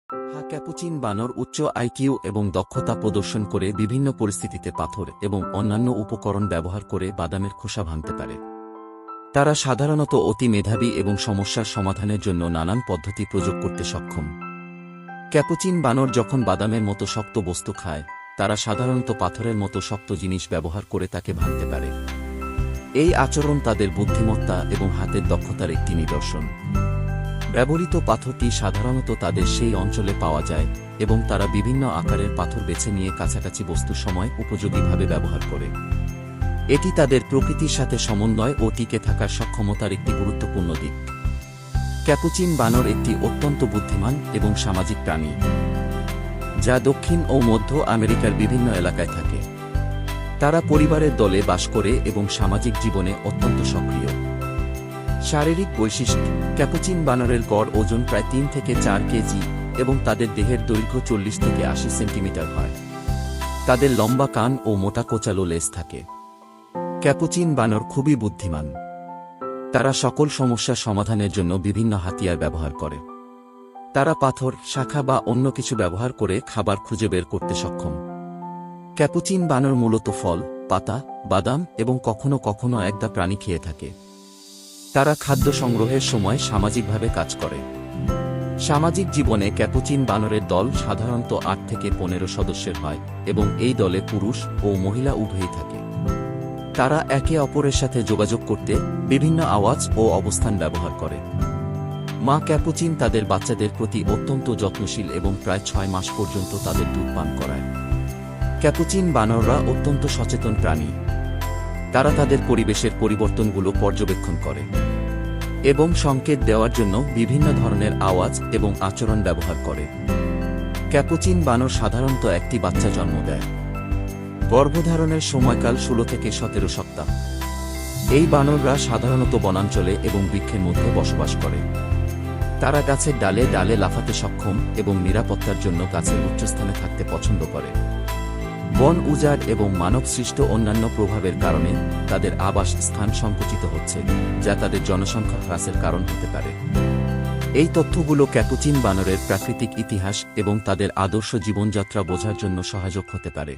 Capuchin বানর উচ্চ IQ এবং দক্ষতা প্রদর্শন করে বিভিন্ন পরিস্থিতিতে পাথর এবং অন্যান্য উপকরণ ব্যবহার করে বাদামের খোসা ভাঙতে পারে। তারা সাধারণত অতি মেধাবী এবং সমস্যার সমাধানের জন্য নানান পদ্ধতি প্রয়োগ করতে সক্ষম। ক্যাপুচিন বানর যখন বাদামের মতো শক্ত বস্তু খায়, তারা সাধারণত পাথরের মতো শক্ত জিনিস ব্যবহার করে তাকে ভাঙতে পারে। এই আচরণ তাদের বুদ্ধিমত্তা এবং হাতের দক্ষতার একটি নিদর্শন। ব্যবহৃত পাথরটি সাধারণত তাদের সেই অঞ্চলে পাওয়া যায় এবং তারা বিভিন্ন আকারের পাথর বেছে নিয়ে কাছাকাছি বস্তুর সময় উপযোগীভাবে ব্যবহার করে। এটি তাদের প্রকৃতির সাথে সমন্বয় ও টিকে থাকার সক্ষমতার একটি গুরুত্বপূর্ণ দিক। ক্যাপুচিন বানর একটি অত্যন্ত বুদ্ধিমান এবং সামাজিক প্রাণী, যা দক্ষিণ ও মধ্য আমেরিকার বিভিন্ন এলাকায় থাকে। তারা পরিবারের দলে বাস করে এবং সামাজিক জীবনে অত্যন্ত সক্রিয়। শারীরিক বৈশিষ্ট্য: ক্যাপুচিন বানরের গড় ওজন প্রায় 3 থেকে 4 কেজি এবং তাদের দেহের দৈর্ঘ্য 40 থেকে 80 সেন্টিমিটার হয়। তাদের লম্বা কান ও মোটা কোচালো লেজ থাকে। ক্যাপুচিন বানর খুবই বুদ্ধিমান। তারা সকল সমস্যার সমাধানের জন্য বিভিন্ন হাতিয়ার ব্যবহার করে। তারা পাথর, শাখা বা অন্য কিছু ব্যবহার করে খাবার খুঁজে বের করতে সক্ষম। ক্যাপুচিন বানর মূলত ফল, পাতা, বাদাম এবং কখনো কখনো একদা প্রাণী খেয়ে থাকে। তারা খাদ্য সংগ্রহের সময় সামাজিকভাবে কাজ করে। সামাজিক জীবনে ক্যাপুচিন বানরের দল সাধারণত 8 থেকে 15 সদস্যের হয় এবং এই দলে পুরুষ ও মহিলা উভয়ই থাকে। তারা একে অপরের সাথে যোগাযোগ করতে বিভিন্ন আওয়াজ ও অবস্থান ব্যবহার করে। মা ক্যাপুচিন তাদের বাচ্চাদের প্রতি অত্যন্ত যত্নশীল এবং প্রায় 6 মাস পর্যন্ত তাদের দুধ পান করায়। ক্যাপুচিন বানররা অত্যন্ত সচেতন প্রাণী। তারা তাদের পরিবেশের পরিবর্তনগুলো পর্যবেক্ষণ করে এবং সংকেত দেওয়ার জন্য বিভিন্ন ধরনের আওয়াজ এবং আচরণ ব্যবহার করে। ক্যাপুচিন বানর সাধারণত একটি বাচ্চা জন্ম দেয়। গর্ভধারণের সময়কাল 16 থেকে 17 সপ্তাহ। এই বানররা সাধারণত বনাঞ্চলে এবং বৃক্ষের মধ্যে বসবাস করে। তারা গাছের ডালে ডালে লাফাতে সক্ষম এবং নিরাপত্তার জন্য গাছের উচ্চস্থানে থাকতে পছন্দ করে। বন উজাড় এবং মানবসৃষ্ট অন্যান্য প্রভাবের কারণে তাদের আবাস স্থান সংকুচিত হচ্ছে, যা তাদের জনসংখ্যা হ্রাসের কারণ হতে পারে। এই তথ্যগুলো ক্যাপুচিন বানরের প্রাকৃতিক ইতিহাস এবং তাদের আদর্শ জীবনযাত্রা বোঝার জন্য সহায়ক হতে পারে।